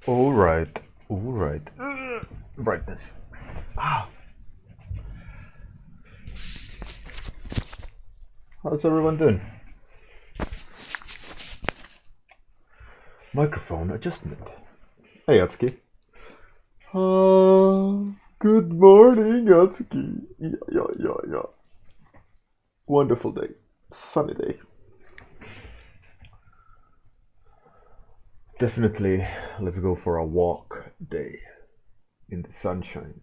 All right, all right. Brightness. Ah, how's everyone doing? Microphone adjustment. Hey, Atsuki. Good morning, Atsuki. Yeah. Wonderful day. Sunny day. Definitely, let's go for a walk day in the sunshine,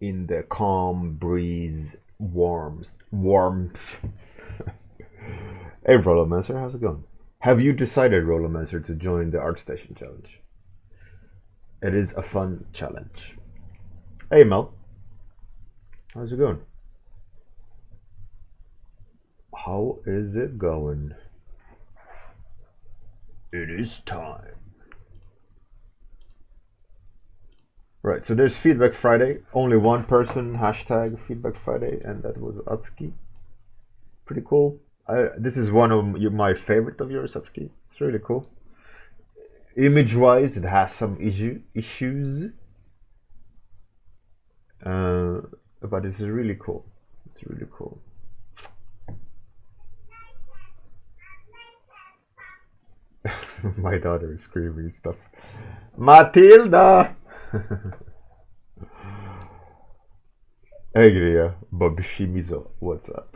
in the calm breeze, warmth. Hey, Rollermancer, how's it going? Have you decided, Rollermancer, to join the ArtStation challenge? It is a fun challenge. Hey, Mel, how's it going? How is it going? It is time. Right, so there's Feedback Friday. Only one person hashtag Feedback Friday, and that was Atsuki. Pretty cool. This is one of my favorite of yours, Satsuki. It's really cool. Image-wise, it has some issues, uh, but it's really cool. It's really cool. My daughter is screaming stuff. Matilda! Hey, Gria. Babshimizo, what's up?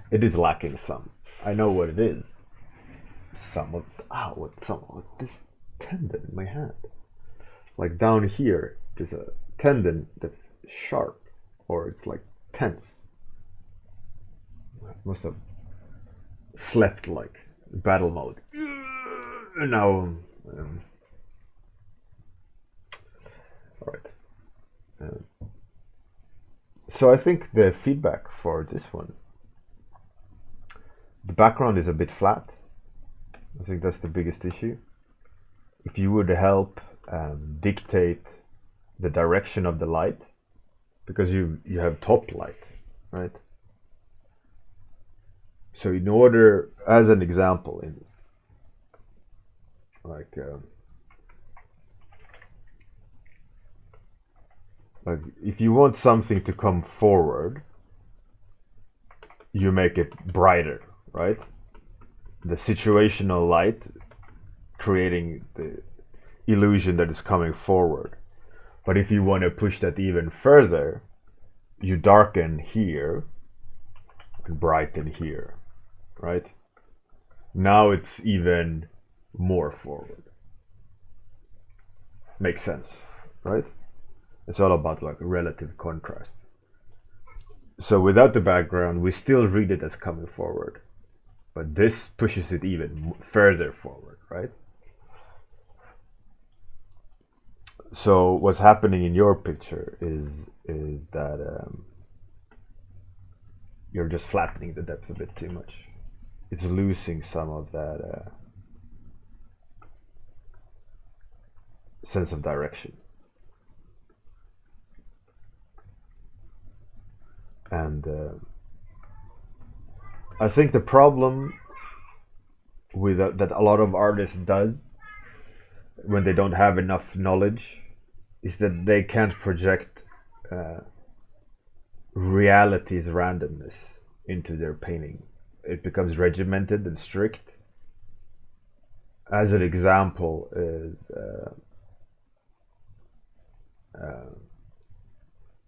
It is lacking some. I know what it is. Some of this tendon in my hand. Like down here, there's a tendon that's sharp, or it's like tense. I must have slept like battle mode. Now, all right. So I think the feedback for this one, the background is a bit flat. I think that's the biggest issue. If you would help dictate the direction of the light, because you have top light, right? So in order, as an example, in like if you want something to come forward, you make it brighter, right? The situational light creating the illusion that is coming forward. But if you want to push that even further, you darken here and brighten here, right? Now it's even more forward. Makes sense, right? It's all about like relative contrast. So without the background, we still read it as coming forward, but this pushes it even further forward, right? So what's happening in your picture is that you're just flattening the depth a bit too much. It's losing some of that sense of direction. And I think the problem with that a lot of artists does when they don't have enough knowledge is that they can't project reality's randomness into their painting. It becomes regimented and strict. As an example is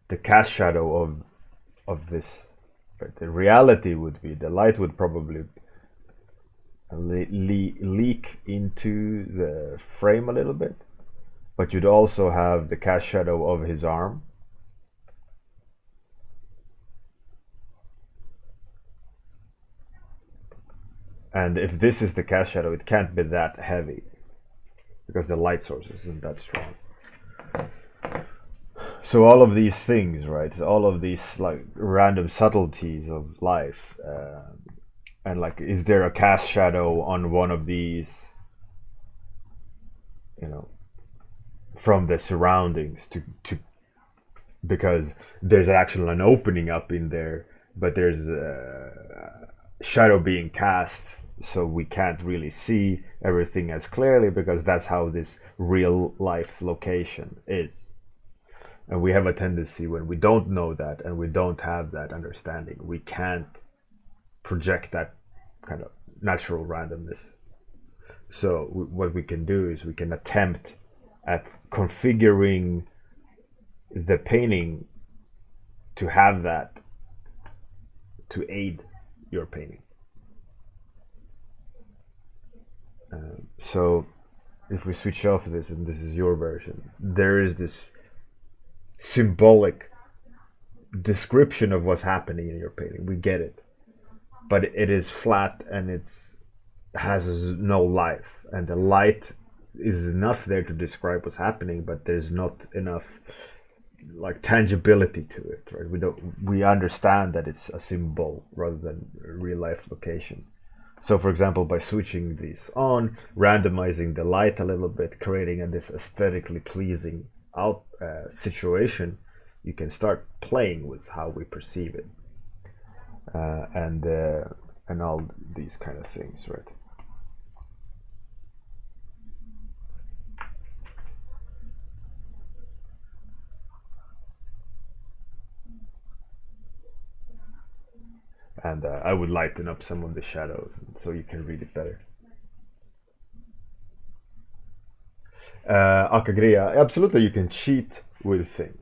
the cast shadow of this. Right? The reality would be the light would probably leak into the frame a little bit, but you'd also have the cast shadow of his arm. And if this is the cast shadow, it can't be that heavy because the light source isn't that strong. So all of these things, right? All of these like random subtleties of life, and like, is there a cast shadow on one of these? You know, from the surroundings to because there's actually an opening up in there, but there's a shadow being cast so we can't really see everything as clearly because that's how this real life location is. And we have a tendency, when we don't know that and we don't have that understanding, we can't project that kind of natural randomness. So what we can do is we can attempt at configuring the painting to have that, to aid your painting. So if we switch off this, and this is your version, there is this symbolic description of what's happening in your painting. We get it, but it is flat and has no life, and the light is enough there to describe what's happening, but there's not enough like tangibility to it, right? We understand that it's a symbol rather than a real life location. So for example, by switching these on, randomizing the light a little bit, creating this aesthetically pleasing situation, you can start playing with how we perceive it, and all these kind of things, right? And I would lighten up some of the shadows so you can read it better. Akagria, absolutely, you can cheat with things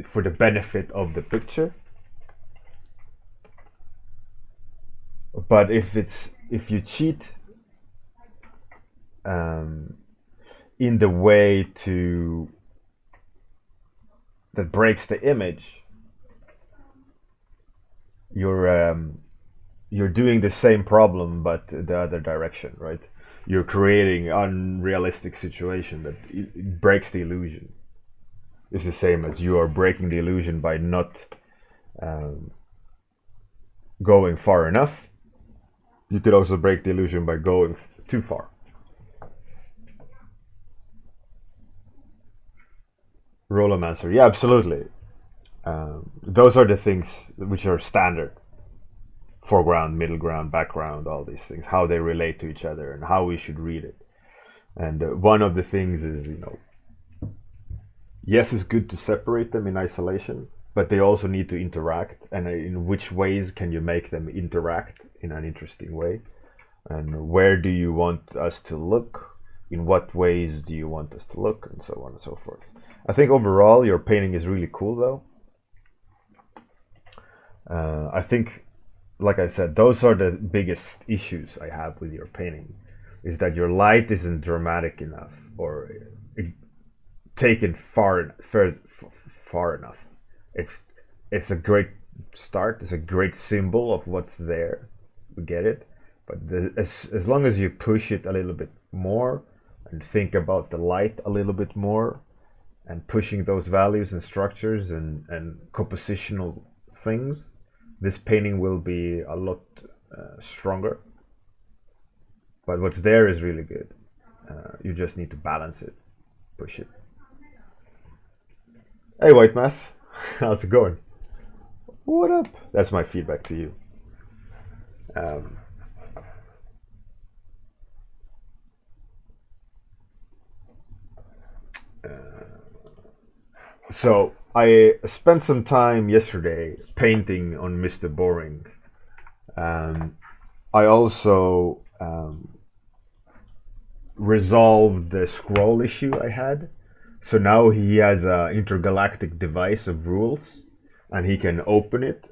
for the benefit of the picture. But if you cheat in the way that breaks the image, you're doing the same problem but the other direction, right? You're creating unrealistic situation that it breaks the illusion. It's the same as you are breaking the illusion by not going far enough. You could also break the illusion by going too far. Rollomancer, yeah, absolutely. Those are the things which are standard: foreground, middle ground, background, all these things, how they relate to each other and how we should read it. And one of the things is, yes, it's good to separate them in isolation, but they also need to interact. And in which ways can you make them interact in an interesting way? And where do you want us to look? In what ways do you want us to look? And so on and so forth. I think overall your painting is really cool, though. I think, like I said, those are the biggest issues I have with your painting, is that your light isn't dramatic enough or taken far enough. It's a great start. It's a great symbol of what's there. We get it, but as long as you push it a little bit more and think about the light a little bit more, and pushing those values and structures and compositional things, this painting will be a lot stronger. But what's there is really good. You just need to balance it, push it. Hey, White Math, how's it going? What up? That's my feedback to you. So I spent some time yesterday painting on Mr. Boring. I also resolved the scroll issue I had. So now he has an intergalactic device of rules, and he can open it,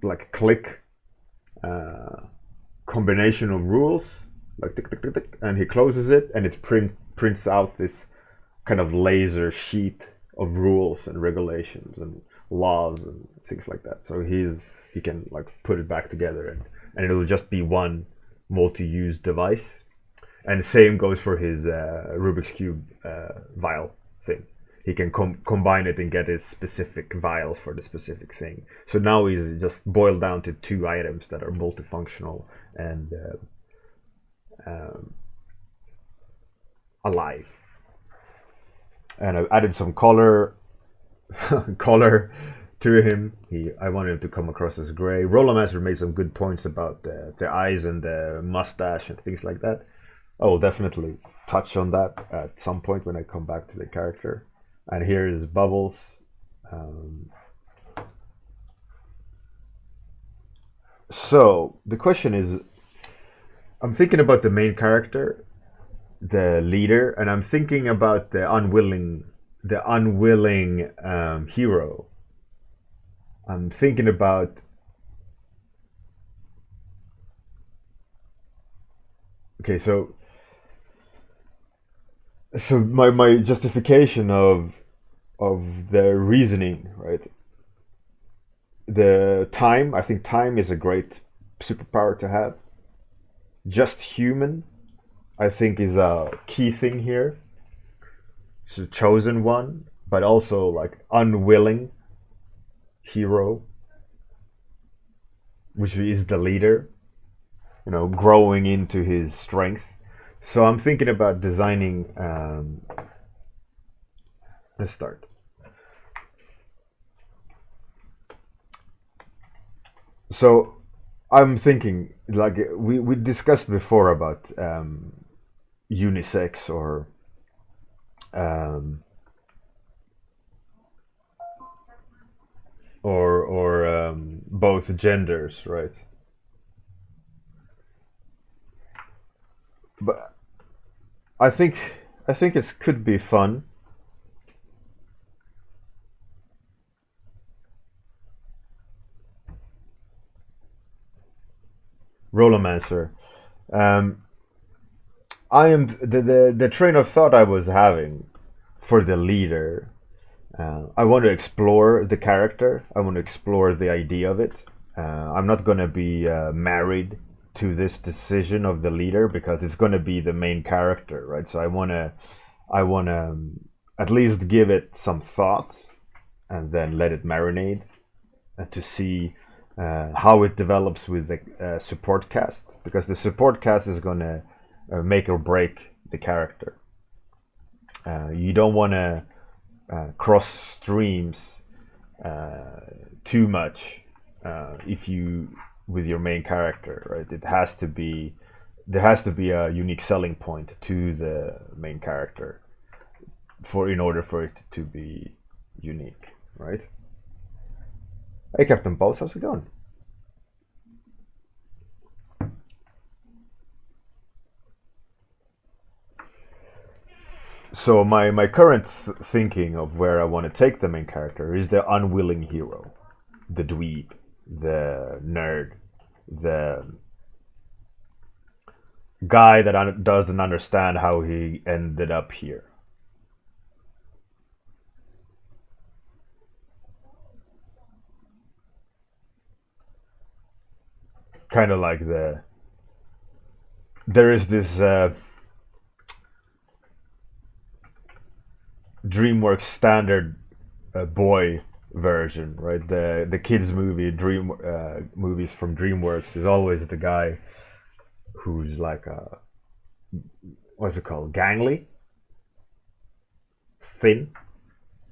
like click combination of rules, like tick, tick, tick, tick, and he closes it, and it prints out this kind of laser sheet of rules and regulations and laws and things like that. So he can like put it back together, and it'll just be one multi-use device. And the same goes for his Rubik's Cube vial thing. He can combine it and get a specific vial for the specific thing. So now he's just boiled down to 2 items that are multifunctional and alive. And I've added some color to him. I wanted him to come across as gray. Rollermaster made some good points about the eyes and the mustache and things like that. I will definitely touch on that at some point when I come back to the character. And here is Bubbles. So the question is, I'm thinking about the main character, the leader, and I'm thinking about the unwilling hero. I'm thinking about okay, so my justification of the reasoning, right? The time, I think time is a great superpower to have. Just human, I think, is a key thing here. It's a chosen one, but also like unwilling hero, which is the leader, growing into his strength. So I'm thinking about designing. Let's start. So I'm thinking, like we discussed before about unisex um, or both genders, right? But I think it could be fun. Rollermancer. Um, I am the train of thought I was having for the leader. I want to explore the character. I want to explore the idea of it. I'm not going to be married to this decision of the leader because it's going to be the main character, right? So I want to at least give it some thought and then let it marinate to see how it develops with the support cast, because the support cast is going to make or break the character. You don't want to cross streams too much if you with your main character, right? There has to be a unique selling point to the main character in order for it to be unique, right? Hey, Captain Boss, how's it going? So my current thinking of where I want to take the main character is the unwilling hero, the dweeb, the nerd, the guy that doesn't understand how he ended up here. Kind of like there is this DreamWorks standard boy version, right? The kids movies from DreamWorks is always the guy who's like what's it called, gangly, thin,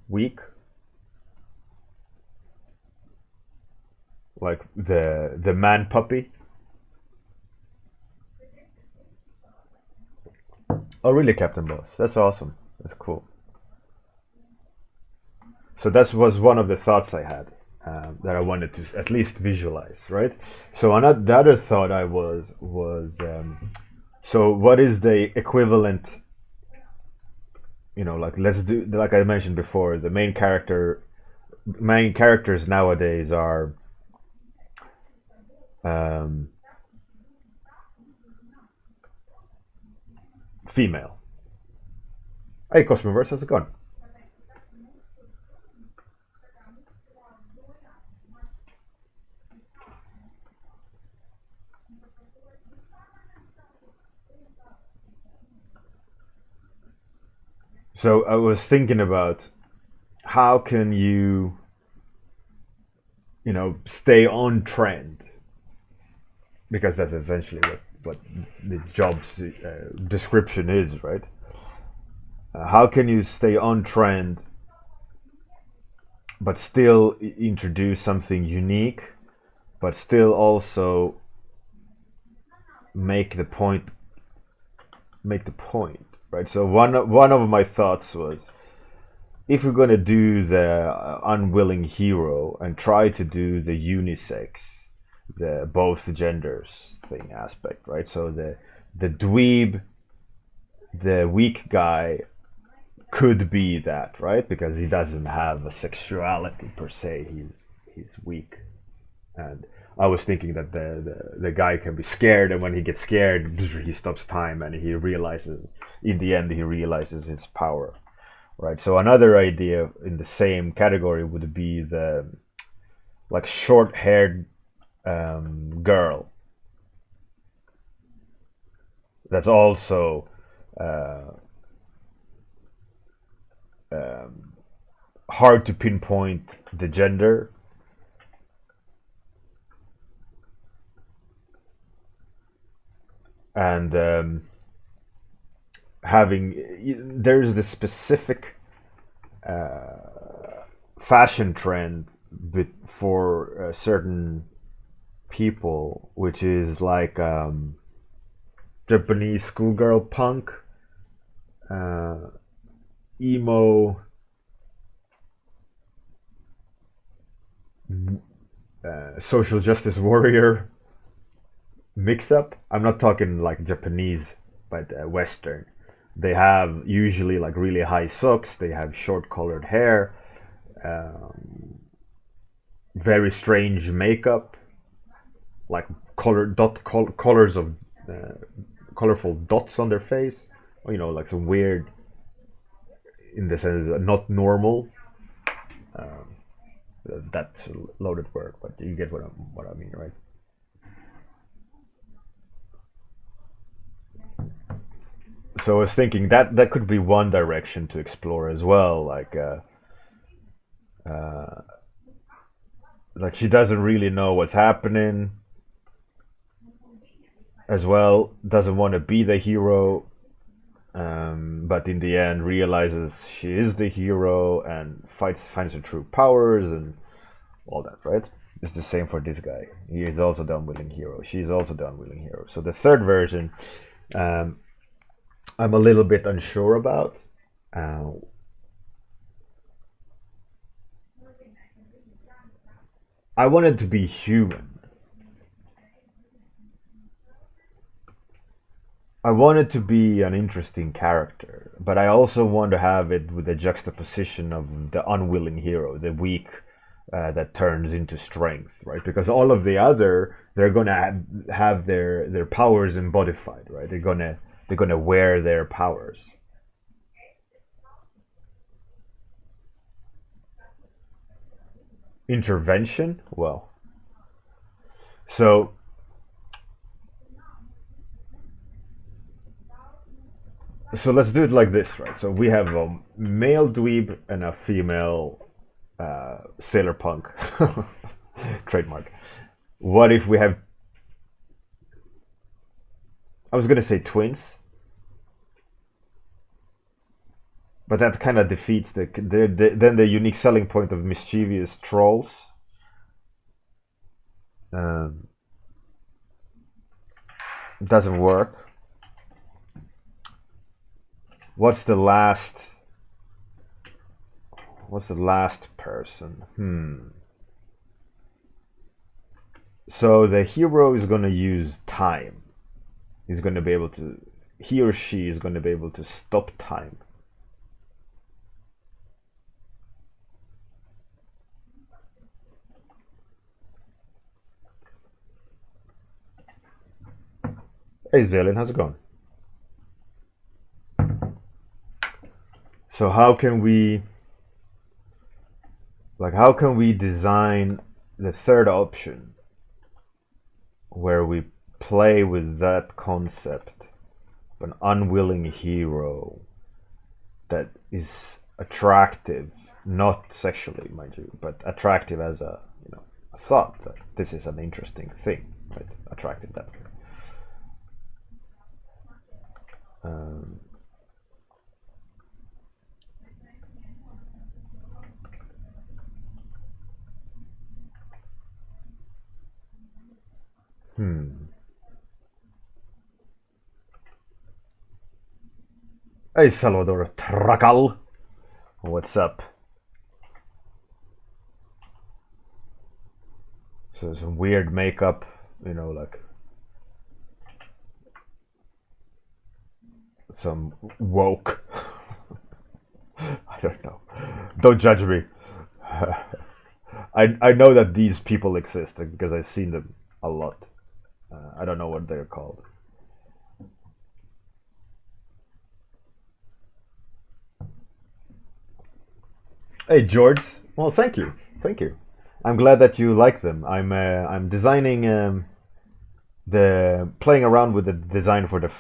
weak, like the man puppy. Oh, really, Captain Boss? That's awesome. That's cool. So that was one of the thoughts I had that I wanted to at least visualize, right? So the other thought I was so what is the equivalent? Like let's do, like I mentioned before, the main characters nowadays are um, female. Hey, Cosmoverse, how's it going? So I was thinking about how can stay on trend, because that's essentially what the job's description is, right? How can you stay on trend but still introduce something unique, but still also make the point, right? So one of my thoughts was, if we're gonna do the unwilling hero and try to do the unisex, the both genders thing aspect, right? So the dweeb, the weak guy could be that, right? Because he doesn't have a sexuality per se. He's weak, and I was thinking that the guy can be scared, and when he gets scared, he stops time, and he realizes, in the end, he realizes his power, right? So another idea in the same category would be the like short-haired girl that's also uh, hard to pinpoint the gender, and having there's this specific fashion trend for certain people, which is like Japanese schoolgirl punk, uh, emo, social justice warrior mix up. I'm not talking like Japanese, but Western. They have usually like really high socks. They have short colored hair, um, very strange makeup, like colors of uh, colorful dots on their face. Like some weird, in the sense, not normal. Um, that's a loaded word, but you get what I mean, right? So I was thinking that that could be one direction to explore as well, uh, like she doesn't really know what's happening as well, doesn't want to be the hero, but in the end realizes she is the hero and finds her true powers and all that, right? It's the same for this guy. He is also the unwilling hero. She is also the unwilling hero. So the third version, um, I'm a little bit unsure about. Uh, I wanted to be human. I want it to be an interesting character, but I also want to have it with the juxtaposition of the unwilling hero, the weak that turns into strength, right? Because all of the other, they're gonna have their powers embodified, right? They're gonna wear their powers. Intervention, well, so let's do it like this, right? So we have a male dweeb and a female sailor punk trademark. What if we have? I was gonna say twins, but that kind of defeats then the unique selling point of mischievous trolls. Um, doesn't work. What's the last? What's the last person? So the hero is gonna use time. He's gonna be able to. He or she is gonna be able to stop time. Hey Zelen, how's it going? So how can we design the third option where we play with that concept of an unwilling hero that is attractive, not sexually, mind you, but attractive as a thought that this is an interesting thing, right? Attractive that way. Um, Hmm. Hey, Salvador Tracal. What's up? So some weird makeup, like some woke. I don't know. Don't judge me. I know that these people exist because I've seen them a lot. I don't know what they're called. Hey George. Well, thank you. I'm glad that you like them. I'm designing the playing around with the design for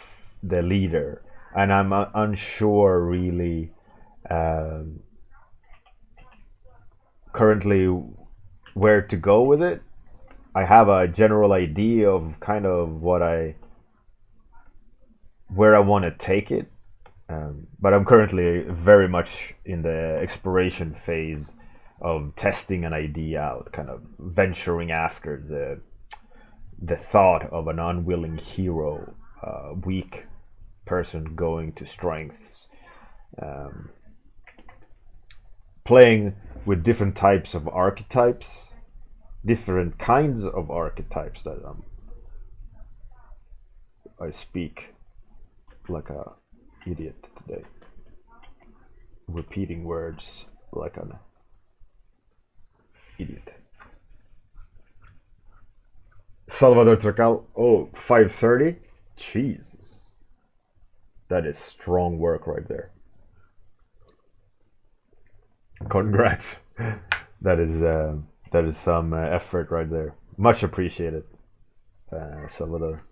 the leader, and I'm unsure really um, currently where to go with it. I have a general idea of kind of where I want to take it, but I'm currently very much in the exploration phase of testing an idea out, kind of venturing after the thought of an unwilling hero, weak person going to strengths, um, playing with different types of archetypes, different kinds of archetypes that I speak like a idiot today, repeating words like an idiot. Salvador Tracal, oh, 5:30? Jesus. That is strong work right there. Congrats. That is some effort right there. Much appreciated, Salvador.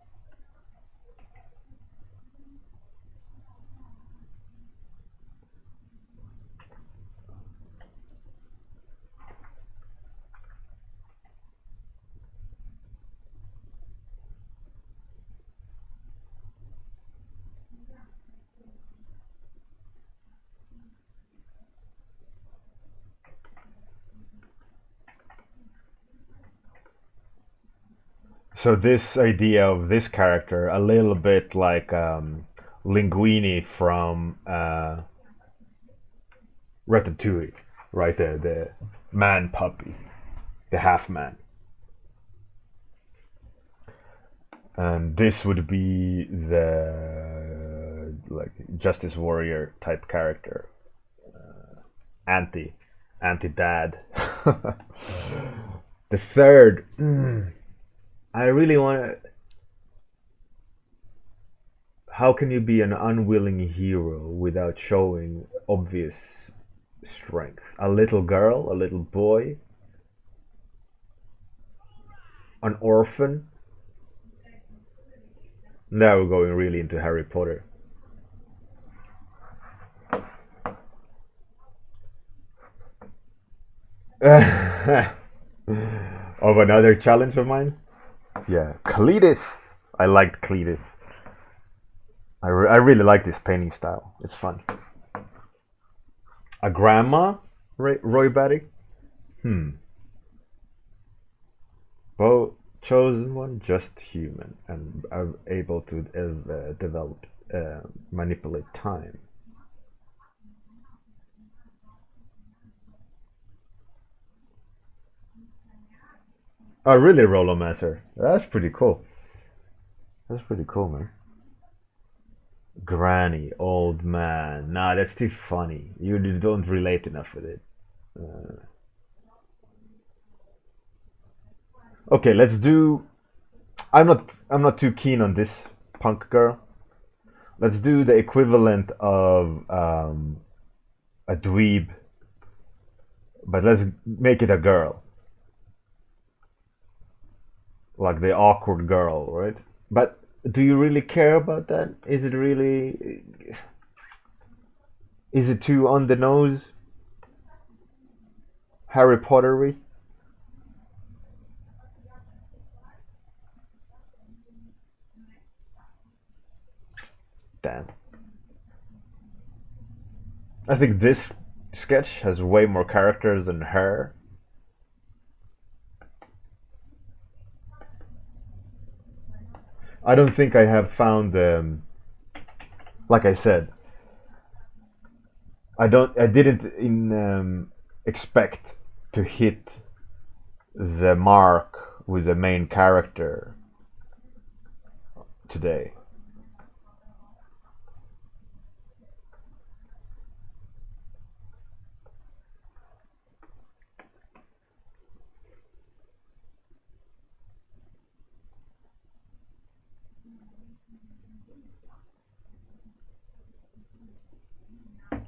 So this idea of this character, a little bit like Linguini from Ratatouille, right? The man puppy, the half man, and this would be the like justice warrior type character, anti anti dad. The third, I really want to. How can you be an unwilling hero without showing obvious strength? A little girl, a little boy, an orphan. Now we're going really into Harry Potter. Of another challenge of mine? Yeah, Cletus. I liked Cletus. I really like this painting style. It's fun. A grandma, Roy Batty? Hmm. Both chosen one, just human, and are able to develop, manipulate time. Oh, really, Rollomaster? That's pretty cool. That's pretty cool, man. Granny, old man. Nah, that's too funny. You don't relate enough with it. Uh, okay, let's do. I'm not too keen on this punk girl. Let's do the equivalent of a dweeb, but let's make it a girl, like the awkward girl, right? But do you really care about that? Is it really? Is it too on the nose, Harry Pottery? Damn. I think this sketch has way more characters than her. I don't think I have found like I said, I didn't expect to hit the mark with the main character today.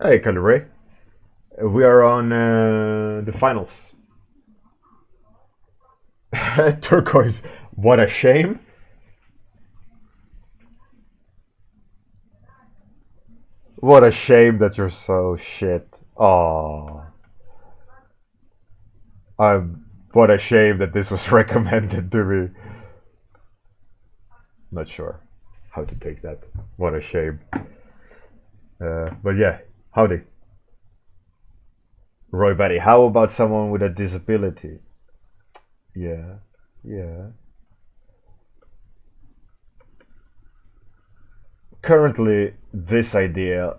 Hey, Calvary. We are on the finals. Turquoise. What a shame. What a shame that you're so shit. Oh, what a shame that this was recommended to me. Not sure how to take that. What a shame. But yeah, howdy. Roy Batty, how about someone with a disability? Yeah, yeah. Currently, this idea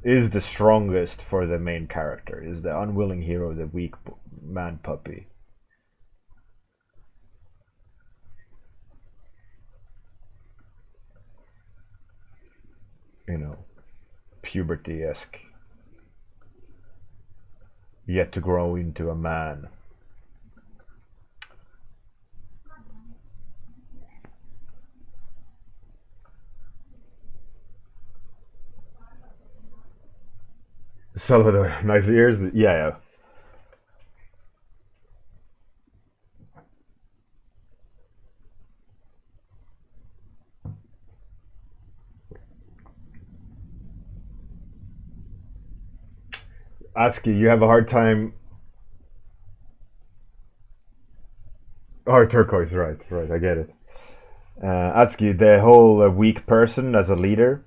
is the strongest for the main character, is the unwilling hero, the weak man puppy. You know, puberty-esque. Yet to grow into a man. Salvador, nice ears? Yeah, yeah. Atsuki, you have a hard time. Oh, turquoise, right, right, I get it. Atsuki, the whole weak person as a leader,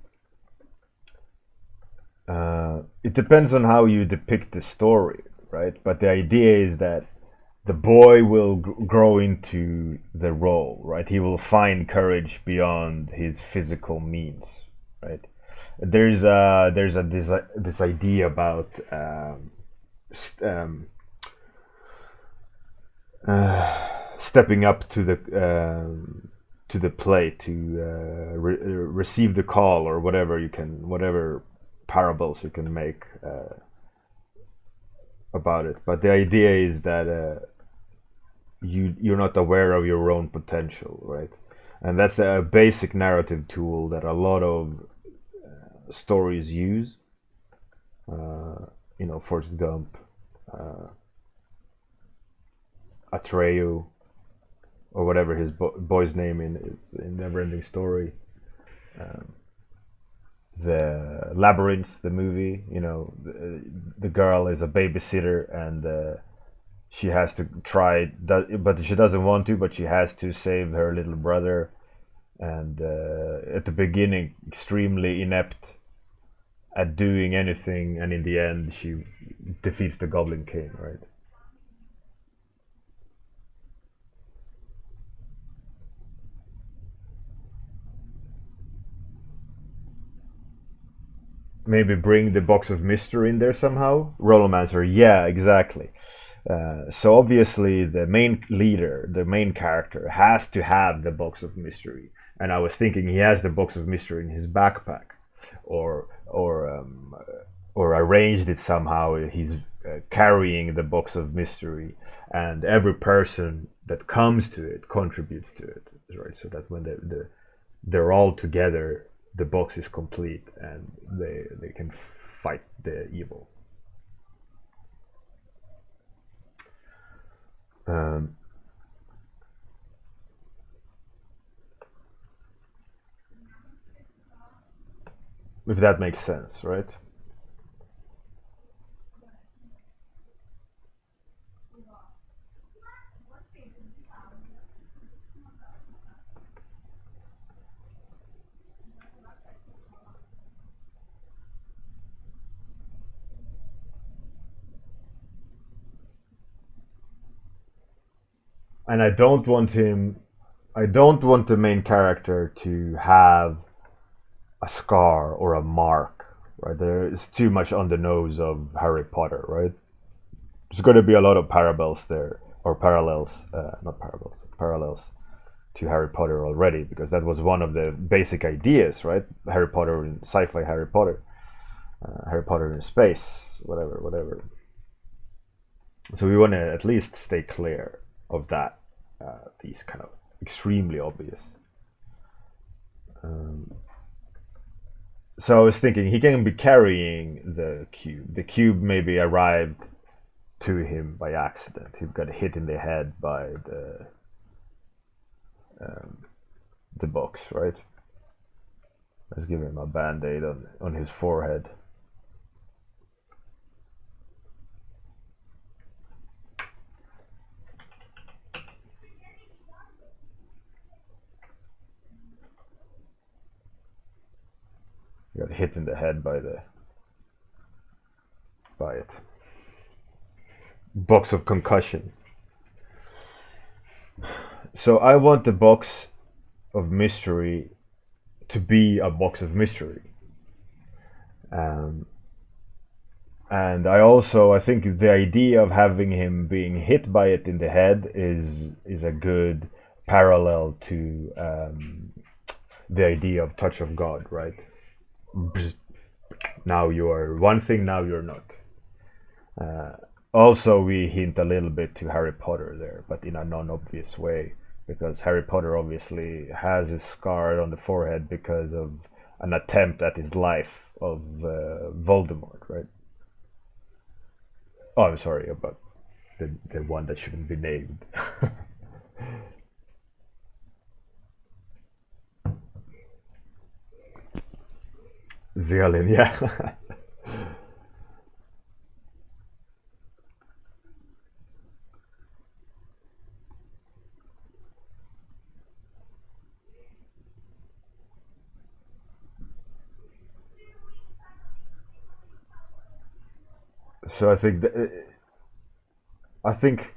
it depends on how you depict the story, right? But the idea is that the boy will grow into the role, right? He will find courage beyond his physical means, right? There's this idea about um, stepping up to the plate to receive the call or whatever parables you can make about it. But the idea is that you're not aware of your own potential, right? And that's a basic narrative tool that a lot of stories use. Forrest Gump, uh, Atreyu, or whatever his boy's name is in Neverending Story. Um, the Labyrinth, the movie. The girl is a babysitter and she has to try, but she doesn't want to, but she has to save her little brother. And at the beginning, extremely inept at doing anything, and in the end, she defeats the Goblin King, right? Maybe bring the box of mystery in there somehow. Rollomancer, yeah, exactly. So obviously, the main leader, the main character, has to have the box of mystery. And I was thinking he has the box of mystery in his backpack, or arranged it somehow. He's carrying the box of mystery, and every person that comes to it contributes to it, right? So that when they're all together, the box is complete, and they can fight the evil. Um, if that makes sense, right? And I don't want him I don't want the main character to have a scar or a mark, right? There is too much on the nose of Harry Potter, right? There's going to be a lot of parallels there, or parallels, not parallels, parallels to Harry Potter already, because that was one of the basic ideas, right? Harry Potter in sci-fi, Harry Potter in space, whatever. So we want to at least stay clear of that. These kind of extremely obvious. So I was thinking he can be carrying the cube. The cube maybe arrived to him by accident. He got hit in the head by the box, right? Let's give him a band-aid on his forehead. He got hit in the head by it. Box of concussion. So I want the box of mystery to be a box of mystery. And I think the idea of having him being hit by it in the head is a good parallel to the idea of touch of God, right? Now you are one thing, now you're not. Also, we hint a little bit to Harry Potter there, but in a non-obvious way, because Harry Potter obviously has his scar on the forehead because of an attempt at his life of Voldemort, right? Oh, I'm sorry about the one that shouldn't be named. Zealin, yeah. So I think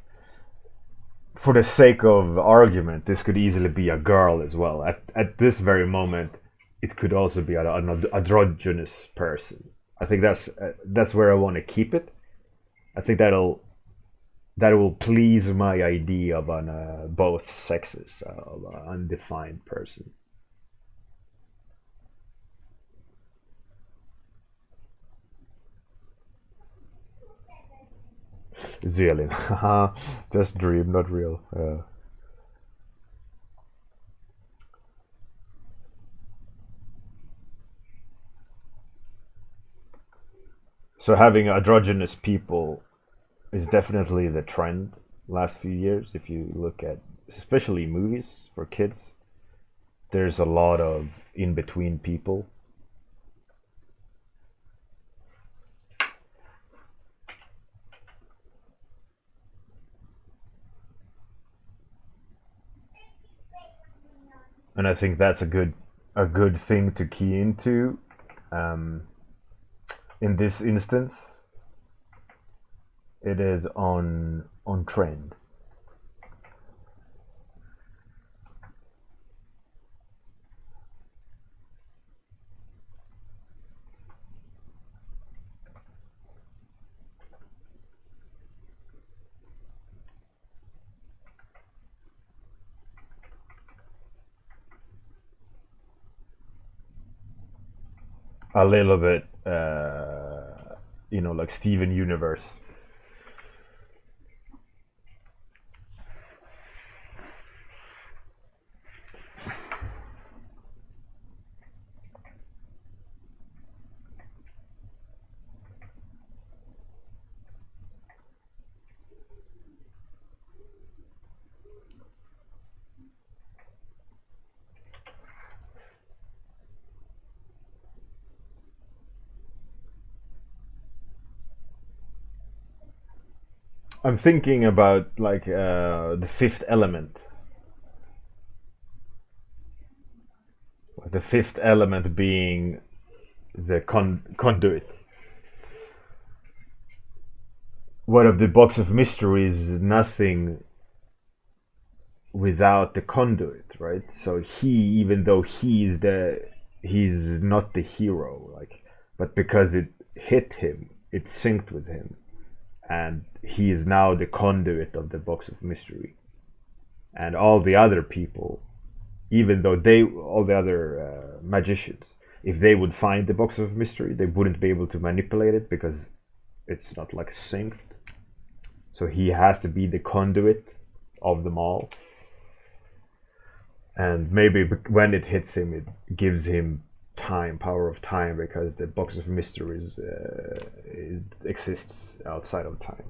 for the sake of argument, this could easily be a girl as well. At this very moment, it could also be an androgynous person. I think that's where I want to keep it. I think that will please my idea of an both sexes of an undefined person. Zealin, just dream, not real. So having androgynous people is definitely the trend last few years. If you look at especially movies for kids, there's a lot of in between people. And I think that's a good thing to key into um, in this instance. It is on trend. A little bit, like Steven Universe. I'm thinking about like the fifth element. The fifth element being the conduit. What of the box of mysteries? Nothing without the conduit, right? So he, even though he's not the hero, like, but because it hit him, it synced with him, and he is now the conduit of the box of mystery. And all the other people, even though all the other magicians, if they would find the box of mystery, they wouldn't be able to manipulate it because it's not like synced. So he has to be the conduit of them all. And maybe when it hits him, it gives him power of time, because the box of mysteries exists outside of time.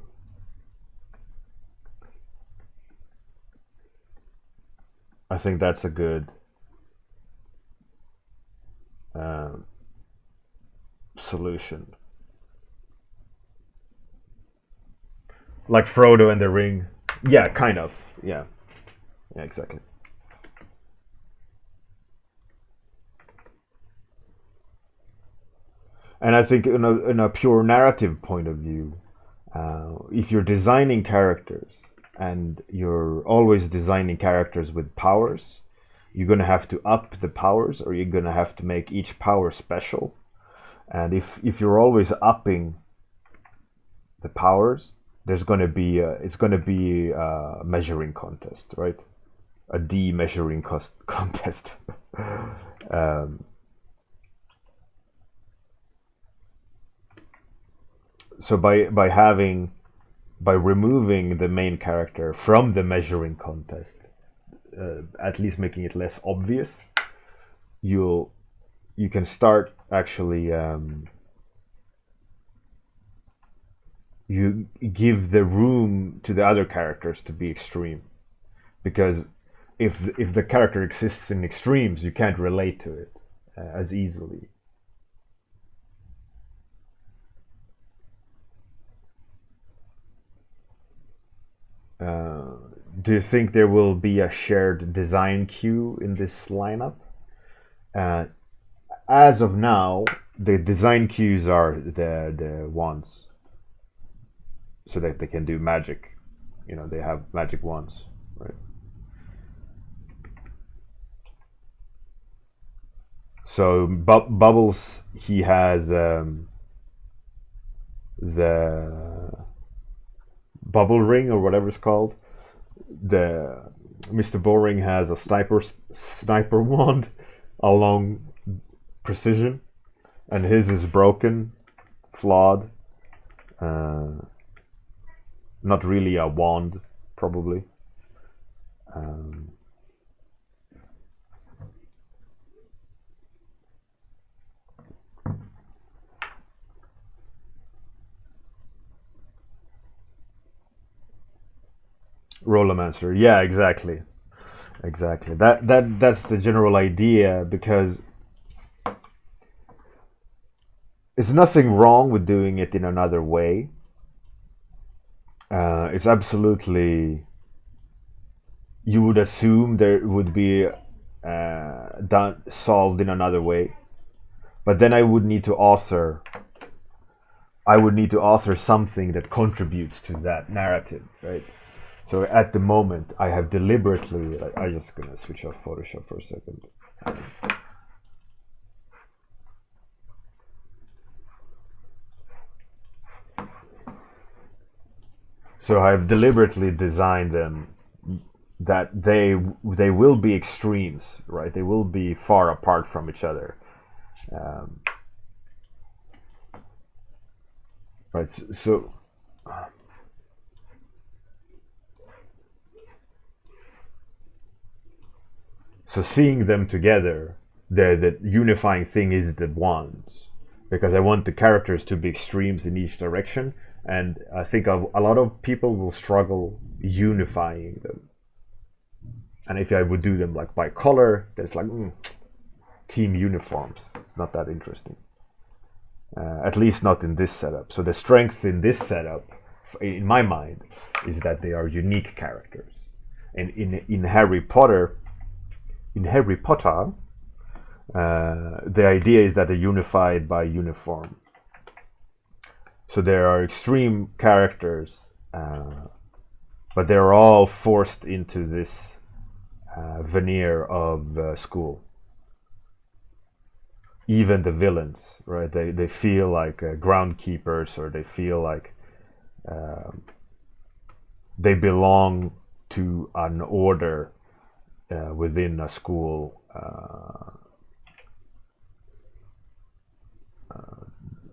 I think that's a good solution. Like Frodo and the Ring. Yeah, kind of. Yeah, exactly. And I think in a pure narrative point of view, if you're designing characters and you're always designing characters with powers, you're going to have to up the powers, or you're going to have to make each power special. And if you're always upping the powers, it's going to be a measuring contest, right? A D measuring contest. So by removing the main character from the measuring contest, at least making it less obvious, you can start actually you give the room to the other characters to be extreme, because if the character exists in extremes, you can't relate to it as easily. Do you think there will be a shared design queue in this lineup? Uh, as of now, the design queues are the wands, so that they can do magic. They have magic wands, right? So Bubbles, he has the bubble ring or whatever it's called. The Mr. Boring has a sniper wand, a long precision, and his is broken, flawed. Not really a wand, probably. Rollermancer, yeah, exactly. That's the general idea, because it's nothing wrong with doing it in another way. It's absolutely, you would assume there would be solved in another way, but then I would need to author something that contributes to that narrative, right? So at the moment, I have deliberately, I'm just gonna switch off Photoshop for a second. So I've deliberately designed them that they will be extremes, right? They will be far apart from each other. Right. So seeing them together, the unifying thing is the wands, because I want the characters to be extremes in each direction, and I think a lot of people will struggle unifying them. And if I would do them like by color, there's like team uniforms. It's not that interesting. At least not in this setup. So the strength in this setup, in my mind, is that they are unique characters. And in Harry Potter, the idea is that they're unified by uniform. So there are extreme characters, but they're all forced into this veneer of school. Even the villains, right? They feel like groundkeepers, or they feel like they belong to an order within a school.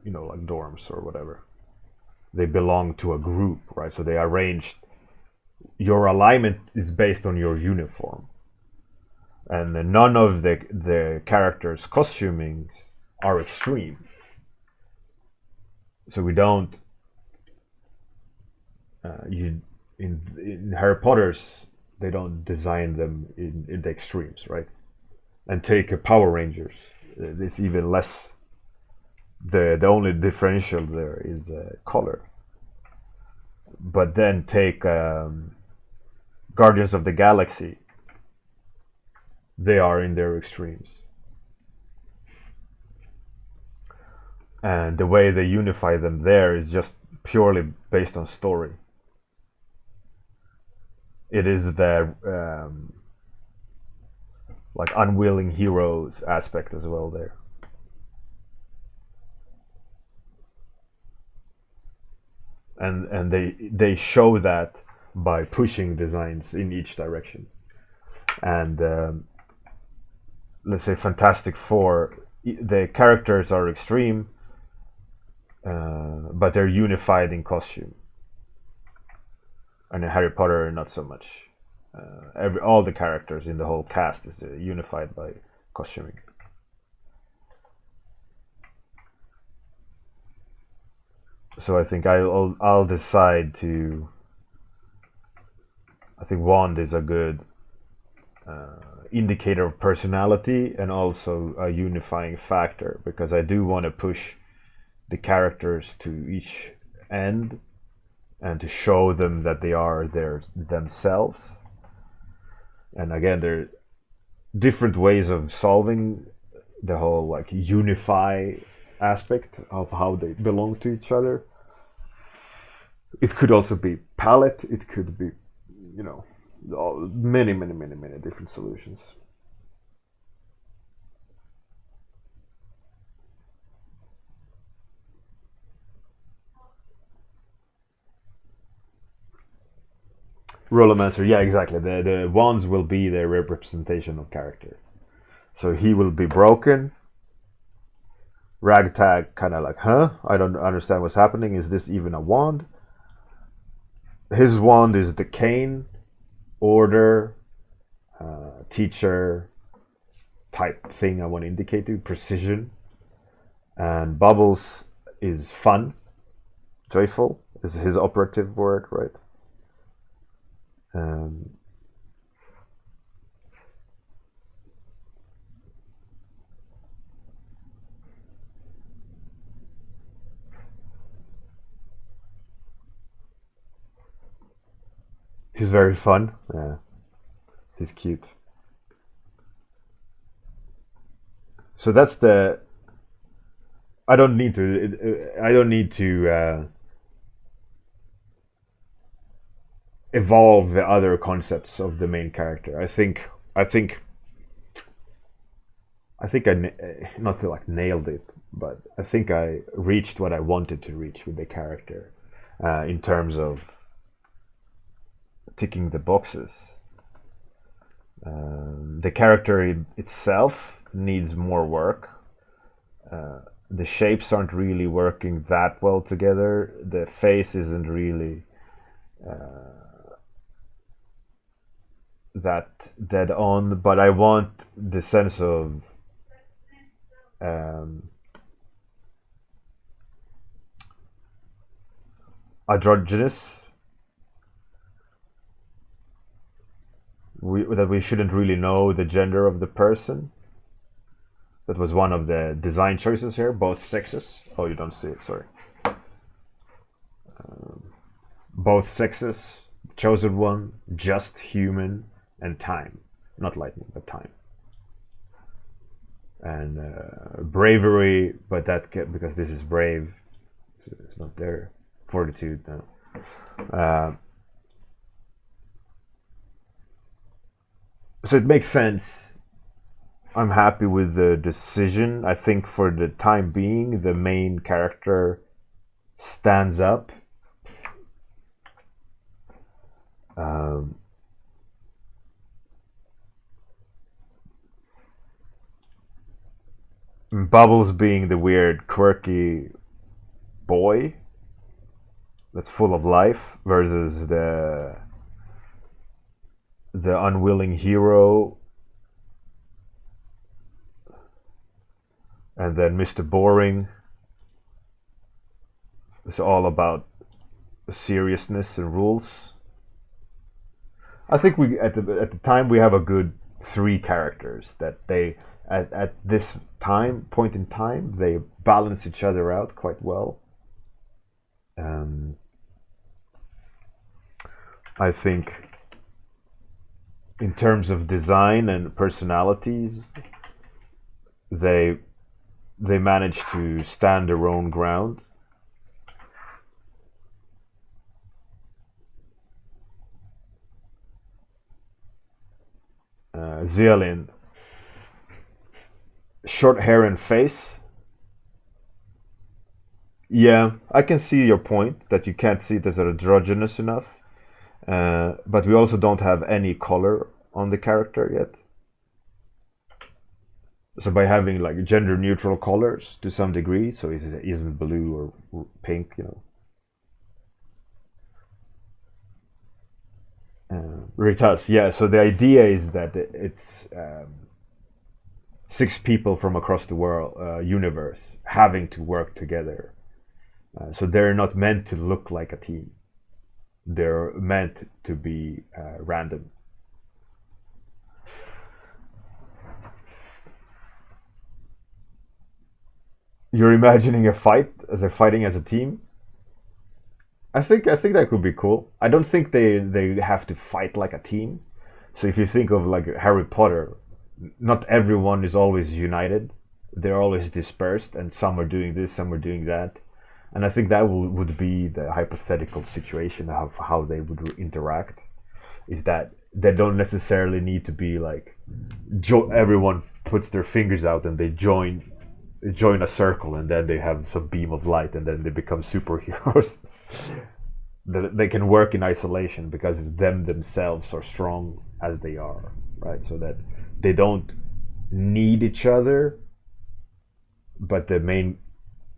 Like dorms or whatever. They belong to a group, right? So they arranged. Your alignment is based on your uniform, and none of the characters' costumings are extreme. So we don't. In Harry Potter's, they don't design them in the extremes, right? And take Power Rangers, it's even less. The only differential there is color. But then take Guardians of the Galaxy. They are in their extremes. And the way they unify them there is just purely based on story. It is the like unwilling heroes aspect as well there. And they show that by pushing designs in each direction. And let's say Fantastic Four, the characters are extreme, but they're unified in costume. And in Harry Potter, not so much. All the characters in the whole cast is unified by costuming. So I think I'll decide to. I think wand is a good indicator of personality and also a unifying factor, because I do want to push the characters to each end and to show them that they are themselves. And again, there are different ways of solving the whole like unify aspect of how they belong to each other. It could also be palette. It could be, many different solutions. Rollomancer, yeah, exactly. The wands will be the representation of character. So he will be broken. Ragtag, kind of like, huh? I don't understand what's happening. Is this even a wand? His wand is the cane, order, teacher type thing I want to indicate to, precision. And Bubbles is fun, joyful, is his operative word, right? He's very fun. Yeah, he's cute. So that's the. I don't need to. I don't need to evolve the other concepts of the main character. I think. I not to like nailed it, but I think I reached what I wanted to reach with the character, in terms of ticking the boxes. The character itself needs more work. The shapes aren't really working that well together. The face isn't really that dead on, but I want the sense of androgynous. That we shouldn't really know the gender of the person. That was one of the design choices here, both sexes. Oh, you don't see it, sorry. Both sexes, chosen one, just human, and time. Not lightning, but time. And bravery, but because this is brave, it's not there. Fortitude, no. So it makes sense. I'm happy with the decision. I think for the time being, the main character stands up. Um, Bubbles being the weird, quirky boy that's full of life versus the unwilling hero, and then Mr. Boring. It's all about seriousness and rules. I think we at the time we have a good three characters that they at this time point in time they balance each other out quite well. Um, I think in terms of design and personalities, they they manage to stand their own ground. Zealin, short hair and face. Yeah, I can see your point that you can't see it as androgynous enough. But we also don't have any color on the character yet. So by having like gender neutral colors to some degree, so it isn't blue or pink, you know. Ritas, yeah. So the idea is that it's six people from across the world universe having to work together. So they're not meant to look like a team. They're meant to be random. You're imagining a fight as they're fighting as a team. I think that could be cool. I don't think they have to fight like a team. So if you think of like Harry Potter, not everyone is always united. They're always dispersed, and some are doing this, some are doing that. And I think that would be the hypothetical situation of how they would interact. Is that they don't necessarily need to be like everyone puts their fingers out and they join a circle, and then they have some beam of light, and then they become superheroes. They can work in isolation because them themselves are strong as they are, right? So that they don't need each other, but the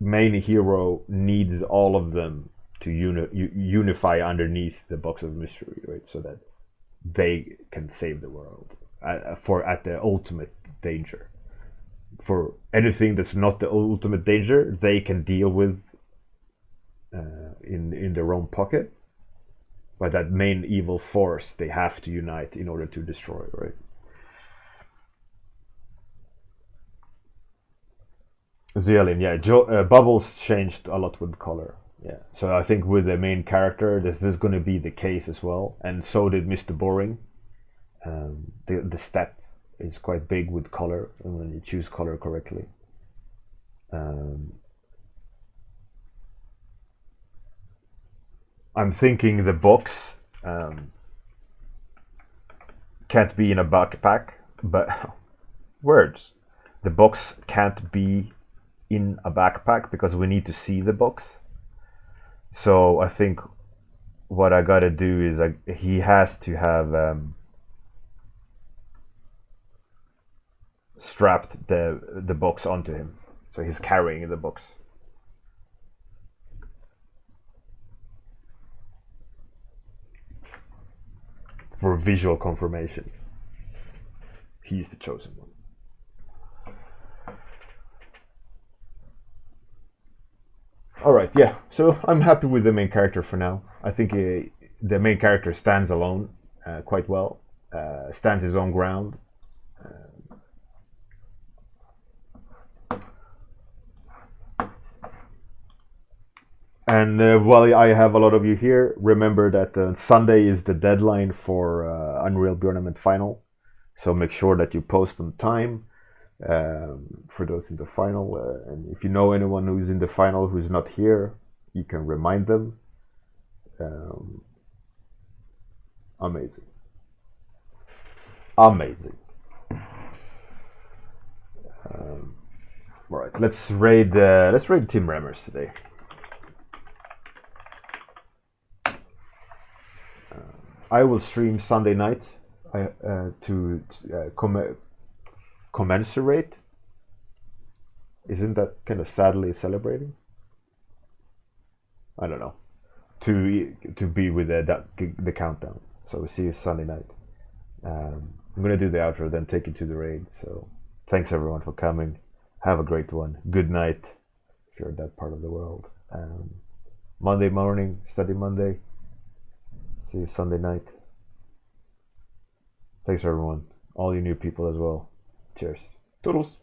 main hero needs all of them to unify underneath the box of mystery, right? So that they can save the world for at the ultimate danger. For anything that's not the ultimate danger, they can deal with in their own pocket. But that main evil force, they have to unite in order to destroy, right? Zealin, yeah. Bubbles changed a lot with color. Yeah, so I think with the main character, this is going to be the case as well, and so did Mr. Boring. The step is quite big with color, and when you choose color correctly. Um, I'm thinking the box um, can't be in a backpack, but words. The box can't be in a backpack because we need to see the box. So I think what I gotta do is he has to have strapped the box onto him, so he's carrying the box. For visual confirmation, he's the chosen one. All right, yeah. So I'm happy with the main character for now. I think the main character stands alone quite well, stands his own ground. And while I have a lot of you here, remember that Sunday is the deadline for Unreal Bjorn final. So make sure that you post on time for those in the final. And if you know anyone who's in the final who's not here, you can remind them. Amazing. amazing. All right, let's raid Tim Remmers today. I will stream Sunday night to commensurate. Isn't that kind of sadly celebrating? I don't know. To be with the countdown. So we'll see you Sunday night. I'm gonna do the outro, then take you to the raid. So thanks everyone for coming. Have a great one. Good night if you're in that part of the world. Monday morning, study Monday. See you Sunday night. Thanks everyone. All you new people as well. Cheers. Toodles.